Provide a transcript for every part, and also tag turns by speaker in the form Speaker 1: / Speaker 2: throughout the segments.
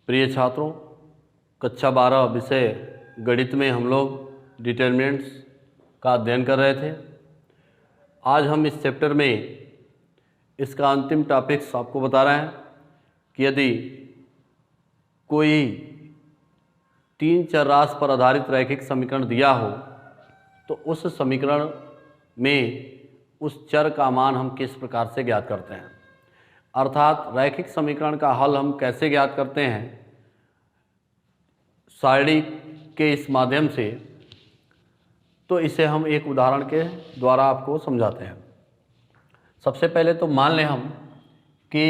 Speaker 1: प्रिय छात्रों, कक्षा 12 विषय गणित में हम लोग डिटरमिनेंट्स का अध्ययन कर रहे थे। आज हम इस चैप्टर में इसका अंतिम टॉपिक्स आपको बता रहे हैं कि यदि कोई 3 चर राशि पर आधारित रैखिक समीकरण दिया हो तो उस समीकरण में उस चर का मान हम किस प्रकार से ज्ञात करते हैं, अर्थात रैखिक समीकरण का हल हम कैसे ज्ञात करते हैं सारणी के इस माध्यम से। तो इसे हम एक उदाहरण के द्वारा आपको समझाते हैं। सबसे पहले तो मान लें हम कि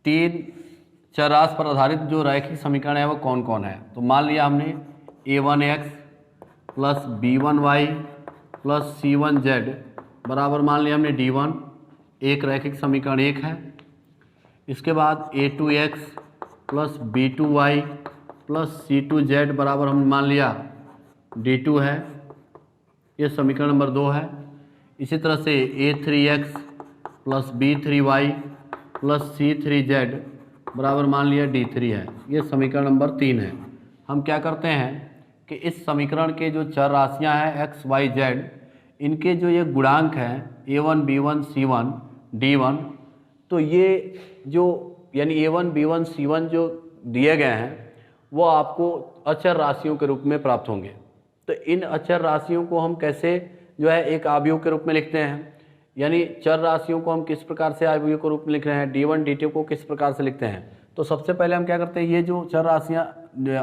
Speaker 1: 3 चर राशि पर आधारित जो रैखिक समीकरण है वो कौन कौन है। तो मान लिया हमने a1x plus b1y plus c1z बराबर मान लिया हमने d1, एक रैखिक समीकरण 1 है। इसके बाद a2x plus b2y plus c2z बराबर हमने मान लिया d2 है, ये समीकरण नंबर 2 है। इसी तरह से a3x plus b3y plus c3z बराबर मान लिया d3 है, ये समीकरण नंबर 3 है। हम क्या करते हैं कि इस समीकरण के जो चर राशियां हैं x, y, z, इनके जो ये गुणांक हैं a1, b1, c1, d1, तो ये जो यानी a1, b1, c1 जो दिए गए हैं वो आपको अचर राशियों के रूप में प्राप्त होंगे। तो इन अचर राशियों को हम कैसे जो है एक आव्यूह के रूप में लिखते हैं, यानी चर राशियों को हम किस प्रकार से आव्यूह के रूप में लिख रहे हैं, d1, d2 को किस प्रकार से लिखते हैं। तो सबसे पहले हम क्या करते हैं, ये जो चर राशियाँ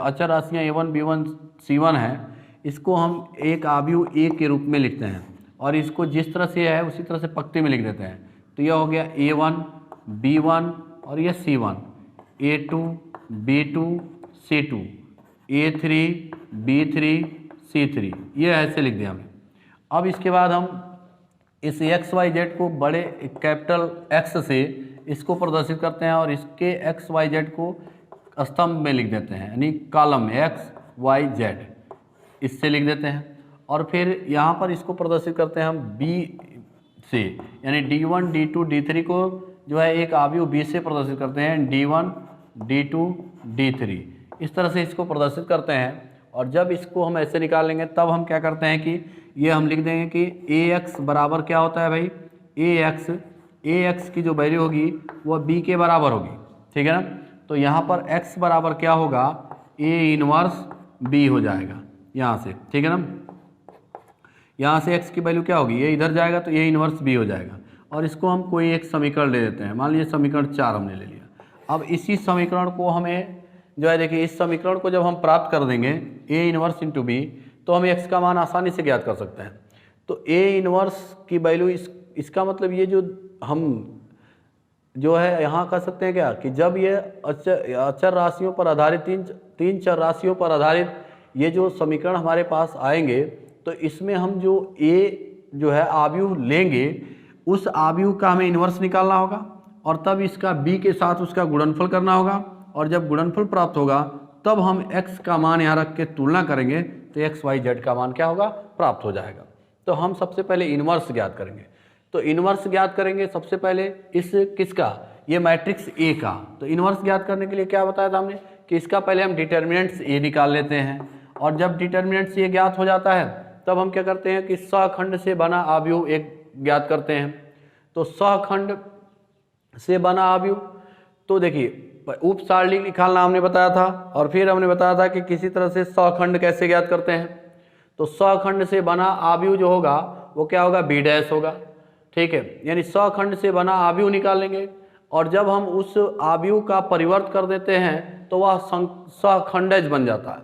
Speaker 1: अचर राशियाँ a1, b1, c1 है, इसको हम एक आव्यूह a के रूप में लिखते हैं और इसको जिस तरह से है उसी तरह से पंक्ति में लिख देते हैं। तो यह हो गया a1, b1 और यह c1, a2, b2, c2, a3, b3, c3, ये ऐसे लिख दिया हमने। अब इसके बाद हम इस x, y, z को बड़े कैपिटल X से इसको प्रदर्शित करते हैं और इसके x, y, z को स्तंभ में लिख देते हैं, यानी कॉलम में x, y, z इससे लिख देते हैं। और फिर यहाँ पर इसको प्रदर्शित करते हैं हम b से, यानी d1, d2, d3 को जो है एक आव्यूह b से प्रदर्शित करते हैं, d1, d2, d3 इस तरह से इसको प्रदर्शित करते हैं। और जब इसको हम ऐसे निकाल लेंगे तब हम क्या करते हैं कि ये हम लिख देंगे कि ax बराबर क्या होता है भाई, ax की जो वैल्यू होगी वह b के बराबर होगी, ठीक है ना। तो यहाँ पर x बराबर क्या होगा, a इनवर्स b हो जाएगा यहाँ से, ठीक है ना। यहाँ से x की वैल्यू क्या होगी, ये इधर जाएगा तो a इनवर्स b हो जाएगा। और इसको हम कोई एक समीकरण ले लेते हैं, मान लीजिए समीकरण 4 हमने ले लिया। अब इसी समीकरण को हमें जो है देखिए, इस समीकरण को जब हम प्राप्त कर देंगे a इनवर्स इंटू b, तो हम x का मान आसानी से ज्ञात कर सकते हैं। तो a इनवर्स की वैल्यू इसका मतलब ये जो हम जो है यहाँ कह सकते हैं क्या कि जब ये अचर राशियों पर आधारित तीन चर राशियों पर आधारित ये जो समीकरण हमारे पास आएंगे तो इसमें हम जो a जो है आव्यूह लेंगे उस आव्यूह का हमें इनवर्स निकालना होगा और तब इसका b के साथ उसका गुणनफल करना होगा। और जब गुणनफल प्राप्त होगा तब हम x का मान यहाँ रख के तुलना करेंगे तो x, y, z का मान क्या होगा, प्राप्त हो जाएगा। तो हम सबसे पहले इनवर्स ज्ञात करेंगे। तो इनवर्स ज्ञात करेंगे सबसे पहले इस किसका, ये मैट्रिक्स A का। तो इनवर्स ज्ञात करने के लिए क्या बताया था हमने कि इसका पहले हम डिटर्मिनेंट्स A निकाल लेते हैं और जब डिटर्मिनेंट्स A ज्ञात हो जाता है तब हम क्या करते हैं कि सहखंड से बना आव्यूह एक ज्ञात करते हैं। तो सहखंड से बना आव्यूह, तो देखिए उप सारणी निकालना हमने बताया था और फिर हमने बताया था कि किसी तरह से सहखंड कैसे ज्ञात करते हैं। तो सहखंड से बना आव्यूह जो होगा वो क्या होगा, b डैश होगा, ठीक है। यानी सहखंड से बना आव्यूह निकाल लेंगे और जब हम उस आव्यूह का परिवर्त कर देते हैं तो वह सहखंडज बन जाता है।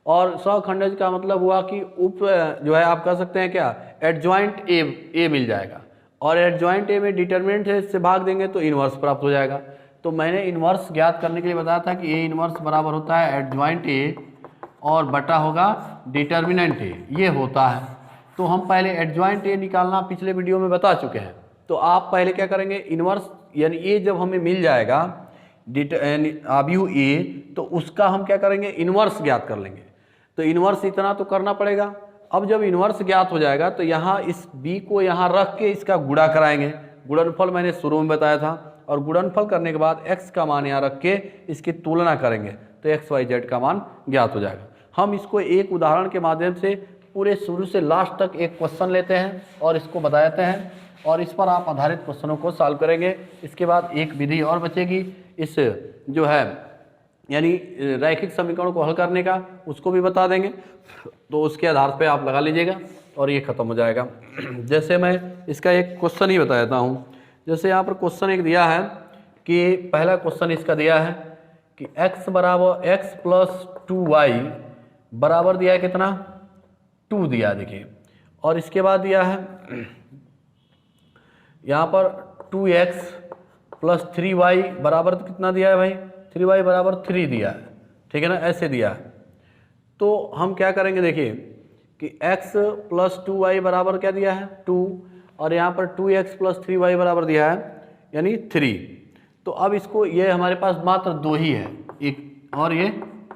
Speaker 1: और सहखंडज का मतलब हुआ कि उप जो है आप कह सकते हैं क्या, एडजॉइंट ए मिल जाएगा और एडजॉइंट ए में डिटर्मिनेंट से भाग देंगे तो इनवर्स प्राप्त हो जाएगा। तो मैंने इनवर्स ज्ञात करने के लिए बताया था कि ए इनवर्स बराबर होता है एडजॉइंट ए और बटा होगा डिटर्मिनेंट ए, ये होता है। तो हम पहले एडजॉइंट ए निकालना पिछले वीडियो में बता चुके हैं। तो आप पहले क्या करेंगे, इनवर्स यानी ए जब हमें मिल जाएगा आव्यूह ए तो उसका हम क्या करेंगे, इनवर्स ज्ञात कर लेंगे। तो इनवर्स इतना तो करना पड़ेगा। अब जब इनवर्स ज्ञात हो जाएगा तो यहाँ इस b को यहाँ रख के इसका गुणा कराएंगे। गुणनफल मैंने शुरू में बताया था। और गुणनफल करने के बाद x का मान यहाँ रख के इसकी तुलना करेंगे तो x y z का मान ज्ञात हो जाएगा। हम इसको एक उदाहरण के माध्यम से पूरे शुरू से लास्ट तक एक क्वेश्चन लेते हैं और इसको बताते हैं और इस पर आप आधारित क्वेश्चनों को सॉल्व करेंगे। इसके बाद एक विधि और बचेगी इस जो है यानी रैखिक समीकरणों को हल करने का, उसको भी बता देंगे, तो उसके आधार पे आप लगा लीजिएगा और ये खत्म हो जाएगा। जैसे मैं इसका एक क्वेश्चन ही बता देता हूँ। जैसे यहाँ पर क्वेश्चन एक दिया है कि पहला क्वेश्चन इसका दिया है कि x बराबर x प्लस 2y बराबर दिया है कितना 2 दिया है देखिए, और इसके बाद दिया है यहाँ पर 2x प्लस 3y बराबर कितना दिया है भाई 3y बराबर 3 दिया है, ठीक है ना, ऐसे दिया है। तो हम क्या करेंगे देखिए कि x प्लस 2y बराबर क्या दिया है 2 और यहाँ पर 2x प्लस 3y बराबर दिया है यानी 3। तो अब इसको ये हमारे पास मात्र 2 ही है, एक और ये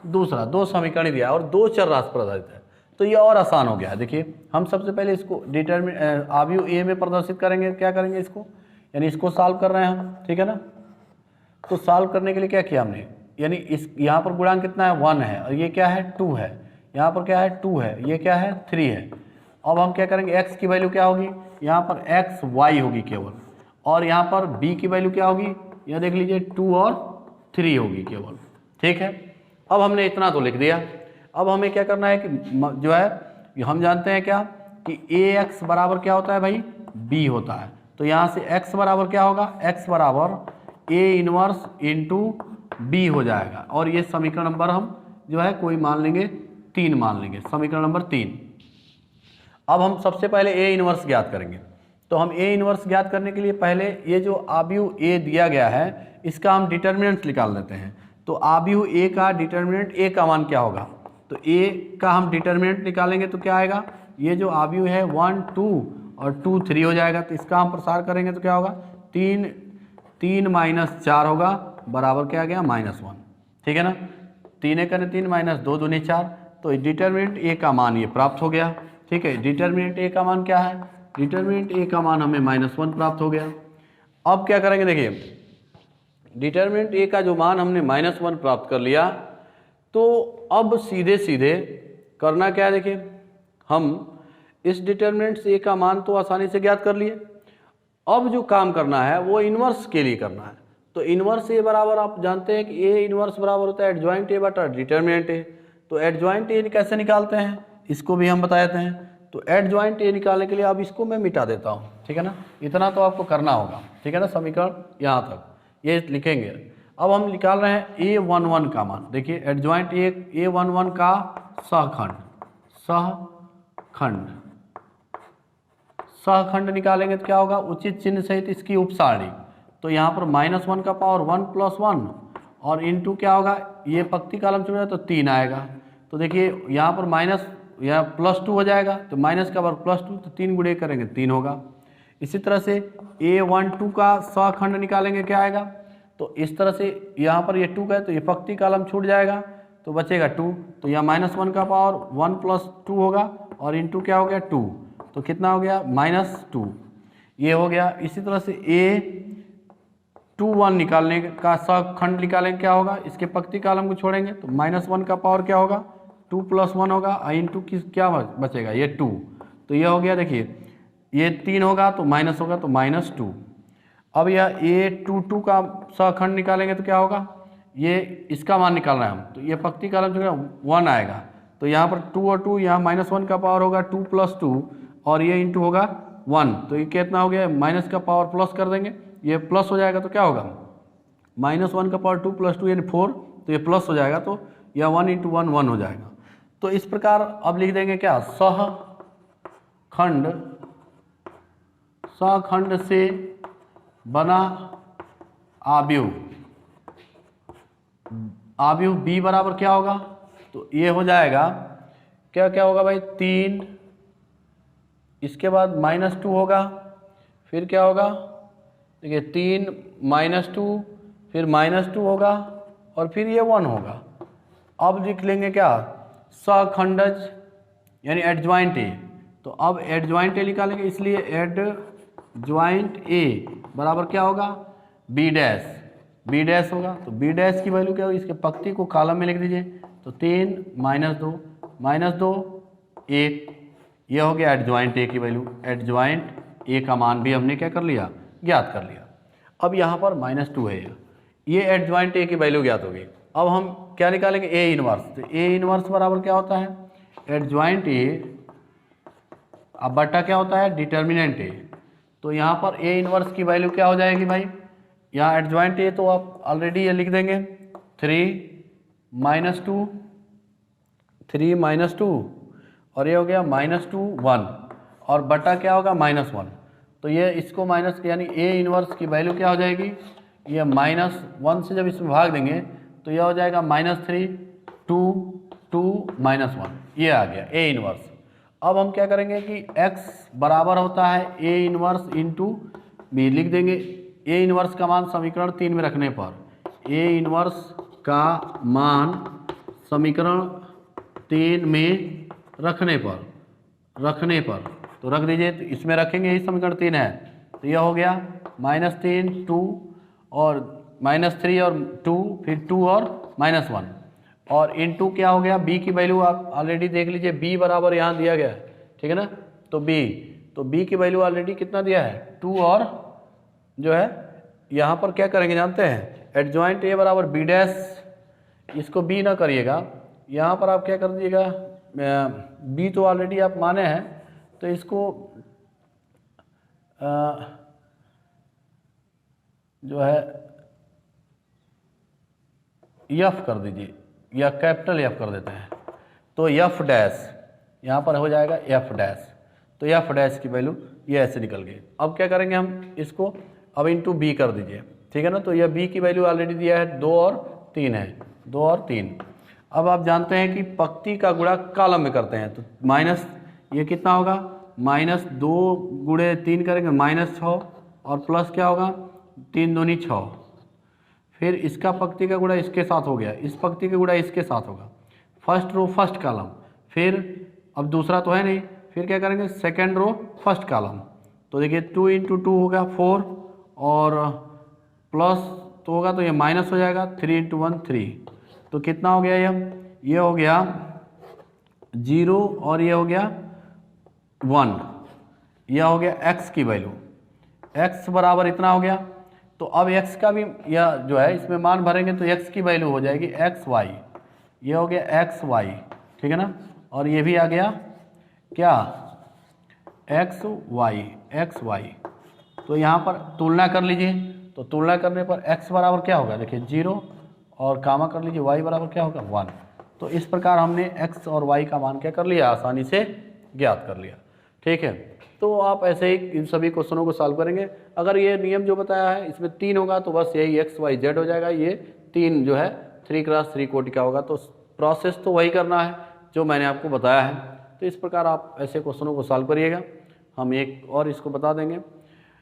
Speaker 1: दूसरा, 2 समीकरण दिया है और 2 चर राशि पर आधारित है, तो ये और आसान हो गया है। देखिए हम सबसे पहले इसको डिटरमिन आव्यूह ए में प्रदर्शित करेंगे, क्या करेंगे इसको यानी इसको सॉल्व कर रहे हैं हम, ठीक है ना। तो सॉल्व करने के लिए क्या किया हमने, यानी इस यहाँ पर गुणांक कितना है 1 है और ये क्या है 2 है, यहाँ पर क्या है 2 है, ये क्या है 3 है। अब हम क्या करेंगे x की वैल्यू क्या होगी, यहाँ पर x y होगी केवल, और यहाँ पर b की वैल्यू क्या होगी, यह देख लीजिए 2 और 3 होगी केवल, ठीक है। अब हमने इतना तो लिख दिया। अब हमें क्या करना है कि जो है हम जानते हैं क्या कि ax बराबर क्या होता है भाई b होता है, तो यहाँ से x बराबर क्या होगा, x बराबर a इनवर्स इंटू b हो जाएगा, और ये समीकरण नंबर हम जो है कोई मान लेंगे 3 मान लेंगे, समीकरण नंबर 3। अब हम सबसे पहले a इनवर्स ज्ञात करेंगे। तो हम a इनवर्स ज्ञात करने के लिए पहले ये जो आव्यूह a दिया गया है इसका हम डिटर्मिनेंट निकाल लेते हैं। तो आव्यूह a का डिटर्मिनेंट a का मान क्या होगा, तो a का हम डिटर्मिनेंट निकालेंगे तो क्या आएगा, ये जो आव्यूह है 1 2 और 2 3 हो जाएगा। तो इसका हम प्रसार करेंगे तो क्या होगा 3 माइनस 4 होगा बराबर क्या आ गया -1, ठीक है ना। 3 एक 3 माइनस 2 दूनी 4, तो डिटर्मिनेंट a का मान ये प्राप्त हो गया, ठीक है। डिटर्मिनेंट a का मान क्या है, डिटर्मिनेंट a का मान हमें -1 प्राप्त हो गया। अब क्या करेंगे देखिए, डिटर्मिनेंट a का जो मान हमने -1 प्राप्त कर लिया, तो अब सीधे सीधे करना क्या है देखिए, हम इस डिटर्मिनेंट से a का मान तो आसानी से ज्ञात कर लिए। अब जो काम करना है वो इन्वर्स के लिए करना है। तो इन्वर्स ए बराबर आप जानते हैं कि ए इन्वर्स बराबर होता है एडजॉइंट ए बटा डिटर्मिनेंट ए। तो एडजॉइंट ए कैसे निकालते हैं इसको भी हम बता देते हैं। तो एडजॉइंट ए निकालने के लिए अब इसको मैं मिटा देता हूँ, ठीक है ना, इतना तो आपको करना होगा, ठीक है ना। समीकरण यहाँ तक ये लिखेंगे। अब हम निकाल रहे हैं A11 का मान। देखिए एडजॉइंट A11 का सहखंड निकालेंगे तो क्या होगा, उचित चिन्ह सहित इसकी उपसारणी। तो यहाँ पर -1 का पावर 1 + 1 और इंटू क्या होगा, ये पक्ति कॉलम चुन तो 3 आएगा। तो देखिए यहाँ पर माइनस या +2 हो जाएगा, तो माइनस का पावर +2, तो 3 गुणे करेंगे 3 होगा। इसी तरह से A12 का सहखंड निकालेंगे क्या आएगा, तो इस तरह से यहाँ पर ये 2 का है तो ये पक्ति कॉलम छूट जाएगा तो बचेगा 2। तो यहाँ -1 का पावर 1 + 2 होगा और इंटू क्या हो गया 2, तो कितना हो गया -2, ये हो गया। इसी तरह से A21 निकालने का सहखंड निकालेंगे क्या होगा, इसके पक्ति कॉलम को छोड़ेंगे तो -1 का पावर क्या होगा 2 + 1 होगा, इंटू क्या बचेगा ये 2, तो ये हो गया। देखिए ये 3 होगा तो माइनस होगा तो -2। अब यह A22 का सहखंड निकालेंगे तो क्या होगा, ये इसका मान निकाल रहे हैं हम, तो ये पक्ति कॉलम जो है 1 आएगा। तो यहाँ पर 2 और 2 यहाँ -1 का पावर होगा 2 + 2 और ये इंटू होगा 1, तो ये कितना हो गया, माइनस का पावर प्लस कर देंगे, ये प्लस हो जाएगा तो क्या होगा -1 का पावर 2 + 2 यानी 4, तो ये प्लस हो जाएगा तो यह 1 × 1 1 हो जाएगा। तो इस प्रकार अब लिख देंगे क्या, सहखंड से बना आव्यूह B बराबर क्या होगा, तो ये हो जाएगा क्या क्या होगा भाई 3, इसके बाद -2 होगा, फिर क्या होगा देखिए 3 -2 फिर -2 होगा और फिर ये 1 होगा। अब लिख लेंगे क्या, सहखंडज यानी एडजॉइंट ए। तो अब एडजॉइंट ए निकालेंगे, इसलिए एडजॉइंट ए बराबर क्या होगा, बी डैश होगा, तो बी डैश की वैल्यू क्या होगी, इसके पंक्ति को कॉलम में लिख दीजिए, तो 3 -2 1, यह हो गया एडजॉइंट ए की वैल्यू। एडजॉइंट ए का मान भी हमने क्या कर लिया, ज्ञात कर लिया। अब यहाँ पर -2 है, ये एडजॉइंट ए की वैल्यू ज्ञात होगी। अब हम क्या निकालेंगे, ए इनवर्स। तो ए इनवर्स बराबर क्या होता है, एडजॉइंट ए अब बटा क्या होता है, डिटर्मिनेंट ए। तो यहाँ पर ए इनवर्स की वैल्यू क्या हो जाएगी भाई, यहाँ एडजॉइंट ए तो आप ऑलरेडी ये लिख देंगे 3 -2 और ये हो गया -2 1 और बटा क्या होगा -1। तो ये इसको माइनस यानी ए इनवर्स की वैल्यू क्या हो जाएगी, ये -1 से जब इसमें भाग देंगे तो यह हो जाएगा -3 2 2 -1, ये आ गया ए इनवर्स। अब हम क्या करेंगे कि x बराबर होता है ए इनवर्स इंटू बी, लिख देंगे ए इनवर्स का मान समीकरण 3 में रखने पर, ए इनवर्स का मान समीकरण 3 में रखने पर तो रख दीजिए, तो इसमें रखेंगे, यही समीकरण 3 है, तो यह हो गया -3 2 और -3 और 2 फिर 2 और -1 और इनटू क्या हो गया, b की वैल्यू आप ऑलरेडी देख लीजिए, b बराबर यहाँ दिया गया है, ठीक है ना। तो b की वैल्यू ऑलरेडी कितना दिया है 2 और जो है यहाँ पर क्या करेंगे जानते हैं, एडजॉइंट ए बराबर बी डैश, इसको b ना करिएगा, यहाँ पर आप क्या कर दीजिएगा, b तो ऑलरेडी आप माने हैं, तो इसको जो है एफ कर दीजिए या कैपिटल एफ कर देते हैं, तो एफ डैश यहाँ पर हो जाएगा एफ डैश, तो एफ डैश की वैल्यू ये ऐसे निकल गई। अब क्या करेंगे हम इसको अब इंटू बी कर दीजिए, ठीक है ना। तो यह बी की वैल्यू ऑलरेडी दिया है 2 और 3 है, 2 और 3। अब आप जानते हैं कि पंक्ति का गुणा कॉलम में करते हैं, तो माइनस ये कितना होगा, -2 गुणे 3 करेंगे -6 और प्लस क्या होगा 3 दूनी 6, फिर इसका पंक्ति का गुणा इसके साथ हो गया, इस पंक्ति का गुणा इसके साथ होगा, फर्स्ट रो फर्स्ट कॉलम, फिर अब दूसरा तो है नहीं, फिर क्या करेंगे सेकेंड रो फर्स्ट कॉलम, तो देखिए 2 × 2 होगा 4 और प्लस तो होगा तो ये माइनस हो जाएगा 3 × 1 3, तो कितना हो गया ये हो गया 0 और ये हो गया 1, यह हो गया x की वैल्यू, x बराबर इतना हो गया। तो अब x का भी यह जो है इसमें मान भरेंगे तो x की वैल्यू हो जाएगी xy, ये हो गया xy, ठीक है ना। और ये भी आ गया क्या xy, तो यहाँ पर तुलना कर लीजिए, तो तुलना करने पर x बराबर क्या होगा, देखिए 0 और कामा कर लीजिए, y बराबर क्या होगा 1। तो इस प्रकार हमने x और y का मान क्या कर लिया, आसानी से ज्ञात कर लिया, ठीक है। तो आप ऐसे ही इन सभी क्वेश्चनों को सॉल्व करेंगे। अगर ये नियम जो बताया है इसमें 3 होगा तो बस यही x y z हो जाएगा, ये 3 जो है 3x3 कोटि का होगा, तो प्रोसेस तो वही करना है जो मैंने आपको बताया है। तो इस प्रकार आप ऐसे क्वेश्चनों को सॉल्व करिएगा। हम एक और इसको बता देंगे,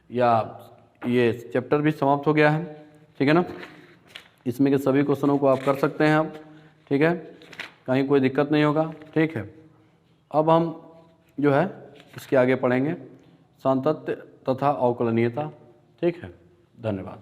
Speaker 1: या ये चैप्टर भी समाप्त हो गया है, ठीक है ना। इसमें के सभी क्वेश्चनों को आप कर सकते हैं अब, ठीक है, कहीं कोई दिक्कत नहीं होगा, ठीक है। अब हम जो है इसके आगे पढ़ेंगे सातत्य तथा अवकलनीयता, ठीक है। धन्यवाद।